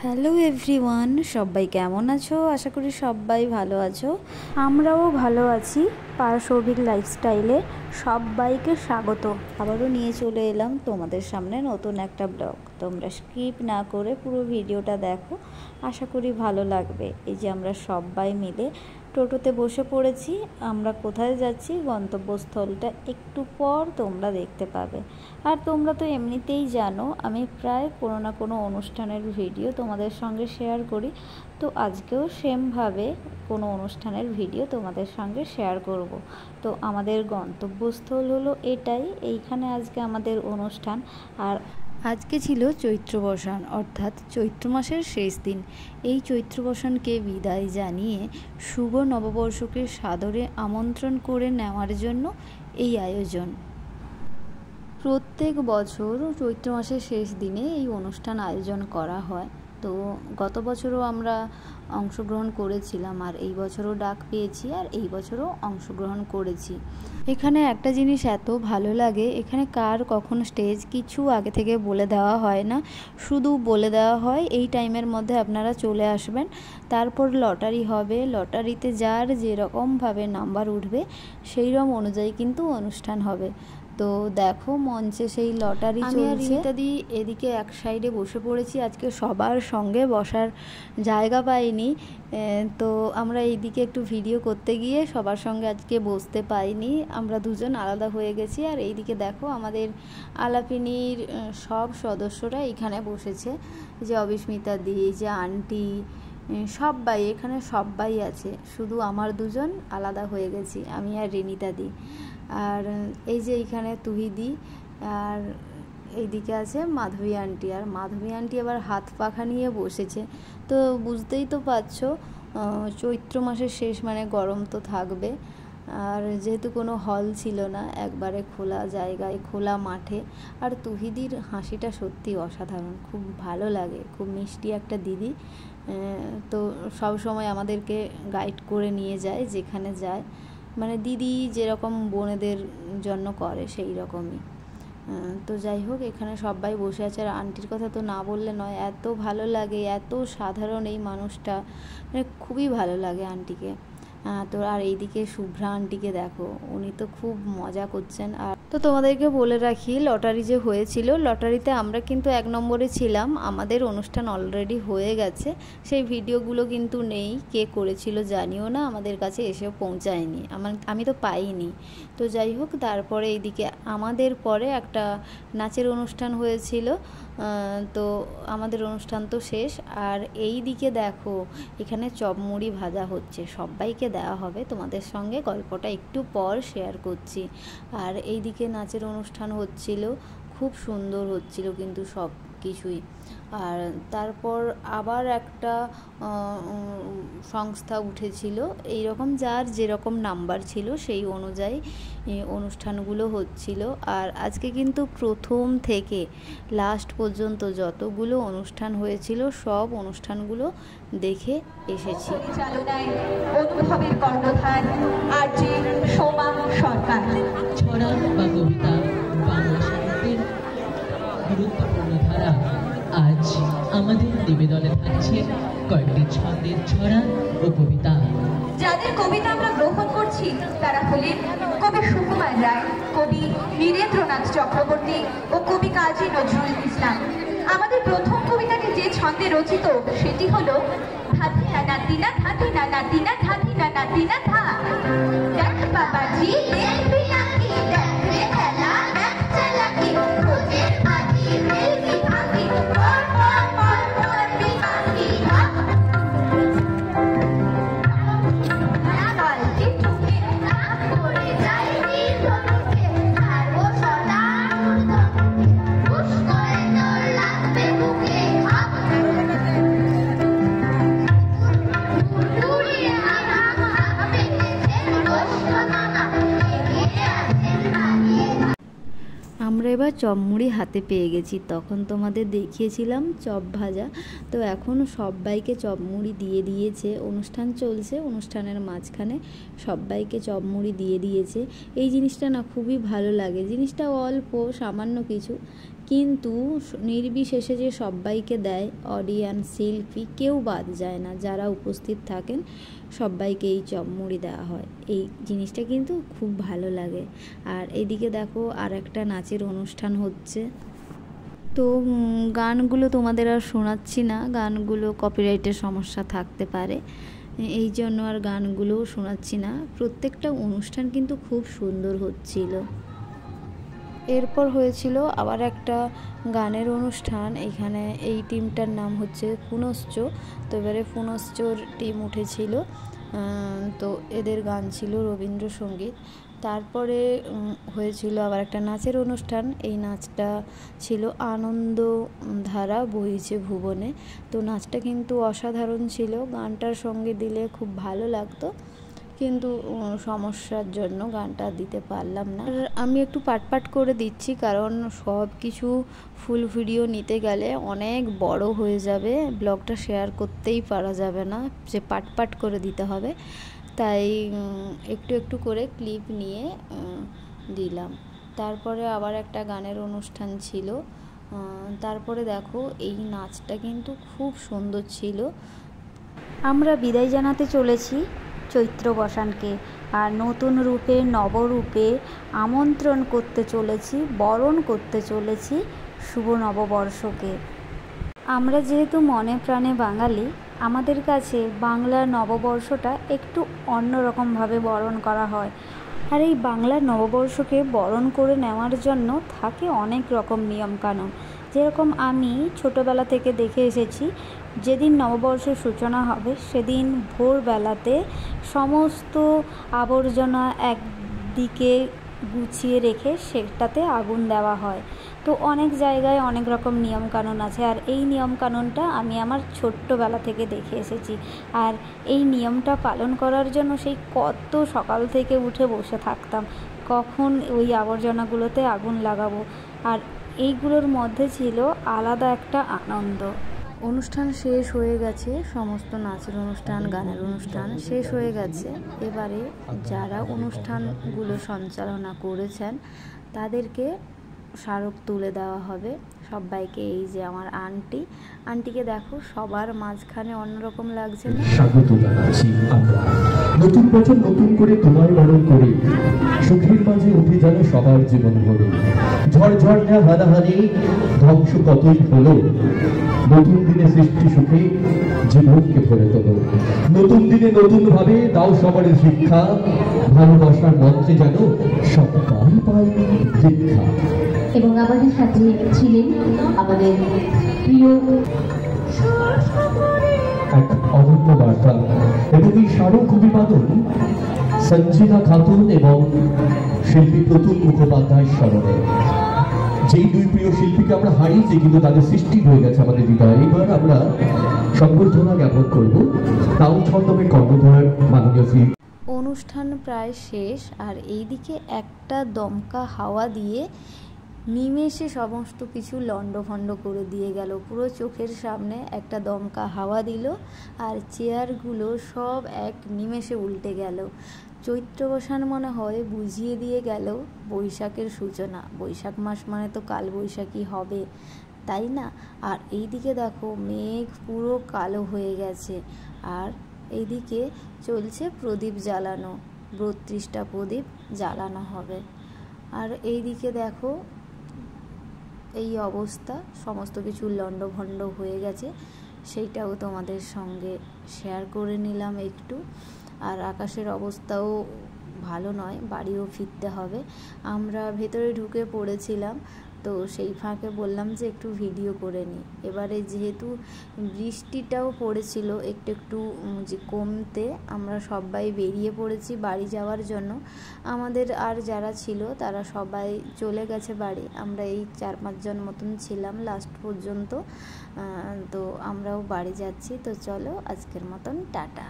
Hello everyone, সবাই কেমন আছো? আশা করি সবাই ভালো আছো। আমরাও ভালো আছি। পারসৌভিক লাইফস্টাইলে সবাইকে স্বাগত। আবারও নিয়ে চলে এলাম তোমাদের সামনে নতুন একটা ব্লগ। তোমরা স্কিপ না করে পুরো ভিডিওটা দেখো, আশা করি ভালো লাগবে। এই যে আমরা সবাই মিলে টোটোতে বসে পড়েছি। আমরা কোথায় যাচ্ছি, গন্তব্যস্থলটা একটু পর তোমরা দেখতে পাবে। আর তোমরা তো এমনিতেই জানো আমি প্রায় কোনো না কোনো অনুষ্ঠানের ভিডিও তোমাদের সঙ্গে শেয়ার করি। তো আজকেও সেমভাবে কোনো অনুষ্ঠানের ভিডিও তোমাদের সঙ্গে শেয়ার করব। তো আমাদের গন্তব্যস্থল হলো এটাই, এইখানে আজকে আমাদের অনুষ্ঠান। আর আজকে ছিল চৈত্রবসান, অর্থাৎ চৈত্র মাসের শেষ দিন। এই চৈত্রবসানকে বিদায় জানিয়ে শুভ নববর্ষকে সাদরে আমন্ত্রণ করে নেওয়ার জন্য এই আয়োজন। প্রত্যেক বছর চৈত্র মাসের শেষ দিনে এই অনুষ্ঠান আয়োজন করা হয়। তো গত বছরও আমরা অংশগ্রহণ করেছিলাম, আর এই বছরও ডাক পেয়েছি, আর এই বছরও অংশগ্রহণ করেছি। এখানে একটা জিনিস এত ভালো লাগে, এখানে কার কখন স্টেজ কিছু আগে থেকে বলে দেওয়া হয় না, শুধু বলে দেওয়া হয় এই টাইমের মধ্যে আপনারা চলে আসবেন। তারপর লটারি হবে, লটারিতে যার যেরকমভাবে নাম্বার উঠবে সেই রকম অনুযায়ী কিন্তু অনুষ্ঠান হবে। তো দেখো মঞ্চে সেই লটারি চলছে। ইত্যাদি এদিকে এক সাইডে বসে পড়েছি, আজকে সবার সঙ্গে বসার জায়গা পাইনি। তো আমরা এইদিকে একটু ভিডিও করতে গিয়ে সবার সঙ্গে আজকে বসতে পাইনি, আমরা দুজন আলাদা হয়ে গেছি। আর এইদিকে দেখো আমাদের আলাপিনীর সব সদস্যরা এখানে বসেছে, যে অবিস্মিতা দি, যে আন্টি, সবাই এখানে সবাই আছে, শুধু আমার দুজন আলাদা হয়ে গেছি, আমি আর রিনিতা দি। আর এই যে এইখানে তুহিদি, আর এইদিকে আছে মাধবী আন্টি। আর মাধবী আন্টি আবার হাত পাখা নিয়ে বসেছে। তো বুঝতেই তো পারছো চৈত্র মাসের শেষ মানে গরম তো থাকবে। আর যেহেতু কোনো হল ছিল না, একবারে খোলা জায়গায় খোলা মাঠে। আর তুহিদির হাসিটা সত্যি অসাধারণ, খুব ভালো লাগে, খুব মিষ্টি একটা দিদি। তো সব সময় আমাদেরকে গাইড করে নিয়ে যায় যেখানে যায়, মানে দিদি যেরকম বোনেদের জন্য করে সেই রকমই। তো যাই হোক, এখানে সবাই বসে আছে। আর আন্টির কথা তো না বললে নয়, এত ভালো লাগে, এত সাধারণ এই মানুষটা, মানে খুবই ভালো লাগে আন্টিকে। তো আর এইদিকে শুভ্রা আন্টিকে দেখো, উনি তো খুব মজা করছেন। আর তো তোমাদেরকে বলে রাখি, লটারি যে হয়েছিল, লটারিতে আমরা কিন্তু 1 নম্বরে ছিলাম। আমাদের অনুষ্ঠান অলরেডি হয়ে গেছে, সেই ভিডিওগুলো কিন্তু নেই, কে করেছিল জানিও না, আমাদের কাছে এসেও পৌঁছায়নি, আমি তো পাইনি। তো যাই হোক, তারপরে এইদিকে আমাদের পরে একটা নাচের অনুষ্ঠান হয়েছিল। তো আমাদের অনুষ্ঠান তো শেষ। আর এই দিকে দেখো এখানে চপমুড়ি ভাজা হচ্ছে, সবাইকে দেওয়া হবে। তোমাদের সঙ্গে গল্পটা একটু পর শেয়ার করছি। আর এই দিকে নাচের অনুষ্ঠান হচ্ছিল, খুব সুন্দর হচ্ছিল কিন্তু সব কিছুই। আর তারপর আবার একটা সংস্থা উঠেছিল, এইরকম যার যেরকম নাম্বার ছিল সেই অনুযায়ী অনুষ্ঠানগুলো হচ্ছিল। আর আজকে কিন্তু প্রথম থেকে লাস্ট পর্যন্ত যতগুলো অনুষ্ঠান হয়েছিল সব অনুষ্ঠানগুলো দেখে এসেছি। অনুভবের কর্ণধার আর যে সোমা সরকার, ছড়া বা কবিতা বাংলা সাহিত্যের গুরুত্বপূর্ণ ধারা। আজ আমাদের নিবেদনে থাকছে কয়েকটি ছন্দের ছড়া ও কবিতা। যাদের কবিতা আমরা গ্রহণ করছি তারা হলেন কবি সুকুমার রায়, কবি বীরেন্দ্রনাথ চক্রবর্তী ও কবি কাজী নজরুল ইসলাম। আমাদের প্রথম কবিতাটি যে ছন্দে রচিত সেটি হলো ধাতিনা নাতিনা ধাতিনা নাতিনা ধাতিনা নাতিনা ধা। দেখ বাবাজি দেখবি নাকি, দেখ রে খেলা, দেখ চালাকি, রোজের আদি রেলকি ভাঙি, পর পর পর পর বিপাকি ধা। বালতি ঠুকে না পড়ে যায় নির্ধনুকে, ছাড়বো সদা ঊর্ধ্বমুখে, হুশ করে তোর লাগবে বুকে হাত। উড়িয়ে আনা পেতেছেন বৈষ্ণ নানা, এগিয়ে আছেন ভাগিয়ে। আমরা এবার চপমুড়ি হাতে পেয়ে গেছি, তখন তোমাদের দেখিয়েছিলাম চপ ভাজা। তো এখন সবাইকে চপমুড়ি দিয়ে দিয়েছে, অনুষ্ঠান চলছে, অনুষ্ঠানের মাঝখানে সবাইকে চপমুড়ি দিয়ে দিয়েছে। এই জিনিসটা না খুবই ভালো লাগে, জিনিসটা অল্প সামান্য কিছু, কিন্তু নির্বিশেষে যে সবাইকে দেয়, অডিয়েন্স, শিল্পী কেউ বাদ যায় না, যারা উপস্থিত থাকেন সবাইকে এই চপ মুড়ি দেওয়া হয়। এই জিনিসটা কিন্তু খুব ভালো লাগে। আর এদিকে দেখো আর একটা নাচের অনুষ্ঠান হচ্ছে। তো গানগুলো তোমাদের আর শোনাচ্ছি না, গানগুলো কপিরাইটের সমস্যা থাকতে পারে, এই জন্য আর গানগুলোও শোনাচ্ছি না। প্রত্যেকটা অনুষ্ঠান কিন্তু খুব সুন্দর হচ্ছিল। এরপর হয়েছিল আবার একটা গানের অনুষ্ঠান। এখানে এই টিমটার নাম হচ্ছে পুনশ্চ। তো এবারে পুনশ্চর টিম উঠেছিল, তো এদের গান ছিল রবীন্দ্রসঙ্গীত। তারপরে হয়েছিল আবার একটা নাচের অনুষ্ঠান। এই নাচটা ছিল আনন্দ ধারা বইছে ভুবনে। তো নাচটা কিন্তু অসাধারণ ছিল, গানটার সঙ্গে দিলে খুব ভালো লাগতো, কিন্তু সমস্যার জন্য গানটা দিতে পারলাম না। আর আমি একটু পাট করে দিচ্ছি, কারণ সব কিছু ফুল ভিডিও নিতে গেলে অনেক বড় হয়ে যাবে, ব্লগটা শেয়ার করতেই পারা যাবে না, যে পাট করে দিতে হবে। তাই একটু একটু করে ক্লিপ নিয়ে দিলাম। তারপরে আবার একটা গানের অনুষ্ঠান ছিল। তারপরে দেখো এই নাচটা কিন্তু খুব সুন্দর ছিল। আমরা বিদায় জানাতে চলেছি চৈত্র বসানকে, আর নতুন রূপে নবরূপে আমন্ত্রণ করতে চলেছি, বরণ করতে চলেছি শুভ নববর্ষকে। আমরা যেহেতু মনে প্রাণে বাঙালি, আমাদের কাছে বাংলার নববর্ষটা একটু অন্যরকমভাবে বরণ করা হয়। আর এই বাংলার নববর্ষকে বরণ করে নেওয়ার জন্য থাকে অনেক রকম নিয়মকানুন। যেরকম আমি ছোটোবেলা থেকে দেখে এসেছি, যেদিন নববর্ষের সূচনা হবে সেদিন ভোরবেলাতে সমস্ত আবর্জনা একদিকে গুছিয়ে রেখে সেটাতে আগুন দেওয়া হয়। তো অনেক জায়গায় অনেক রকম নিয়মকানুন আছে, আর এই নিয়মকানুনটা আমি আমার ছোট্টবেলা থেকে দেখে এসেছি। আর এই নিয়মটা পালন করার জন্য সেই কত সকাল থেকে উঠে বসে থাকতাম, কখন ওই আবর্জনাগুলোতে আগুন লাগাবো। আর এইগুলোর মধ্যে ছিল আলাদা একটা আনন্দ। অনুষ্ঠান শেষ হয়ে গেছে, সমস্ত নাচের অনুষ্ঠান, গানের অনুষ্ঠান শেষ হয়ে গেছে। এবারে যারা অনুষ্ঠানগুলো সঞ্চালনা করেছেন তাদেরকে স্মারক তুলে দেওয়া হবে সবাইকে। এই যে আমার আন্টিকে দেখো, সবার মাঝখানে অন্যরকম লাগছে না? স্বাগত জানাচ্ছি আমরা নতুন বছর, নতুন করে তোমায় বরণ করে সুখের মাঝে উঠে যাবে সবার জীবন ভরে। ঝড় ঝড়না হানাহানি ধ্বংস কতই হলো, নতুন দিনে সৃষ্টি সুখে জীবনকে ভরে তোলো। নতুন দিনে নতুন ভাবে দাও সবার শিক্ষা, ভালোবাসার মন্ত্রে যেন সবাই পায় দীক্ষা। এবং আমাদের সাথে ছিলেন আমাদের প্রিয় এক অনন্য বার্তা এবং এই স্মারক অভিবাদন সঞ্জিতা খাতুন এবং শিল্পী প্রতুল মুখোপাধ্যায় স্মরণে। যেই দুই প্রিয় শিল্পীকে আমরা হারিয়েছি, কিন্তু তাদের সৃষ্টি হয়ে গেছে আমাদের হৃদয়ে। এবার আমরা সংবর্ধনা জ্ঞাপন করব তাও ছন্দমে কর্মধার মাননীয় শ্রী। অনুষ্ঠান প্রায় শেষ, আর এইদিকে একটা দমকা হাওয়া দিয়ে নিমেষে সমস্ত কিছু লণ্ডভণ্ড করে দিয়ে গেল। পুরো চোখের সামনে একটা দমকা হাওয়া দিল, আর চেয়ারগুলো সব এক নিমেষে উল্টে গেল। চৈত্র বসান মনে হয় বুঝিয়ে দিয়ে গেল বৈশাখের সূচনা। বৈশাখ মাস মানে তো কালবৈশাখী হবে, তাই না? আর এইদিকে দেখো মেঘ পুরো কালো হয়ে গেছে, আর এইদিকে চলছে প্রদীপ জ্বালানো, 32টা প্রদীপ জ্বালানো হবে। আর এইদিকে দেখো এই অবস্থা, সমস্ত কিছু লণ্ডভণ্ড হয়ে গেছে, সেইটাও তোমাদের সঙ্গে শেয়ার করে নিলাম একটু। আর আকাশের অবস্থাও ভালো নয়, বাড়িও ফিরতে হবে। আমরা ভেতরে ঢুকে পড়েছিলাম, তো সেই ফাঁকে বললাম যে একটু ভিডিও করে নিই। এবারে যেহেতু বৃষ্টিটাও পড়েছিল একটু যে কমতে, আমরা সবাই বেরিয়ে পড়েছি বাড়ি যাওয়ার জন্য। আমাদের আর যারা ছিল তারা সবাই চলে গেছে বাড়ি, আমরা এই 4-5 জন মতন ছিলাম লাস্ট পর্যন্ত। তো আমরাও বাড়ি যাচ্ছি। তো চলো আজকের মতন টাটা।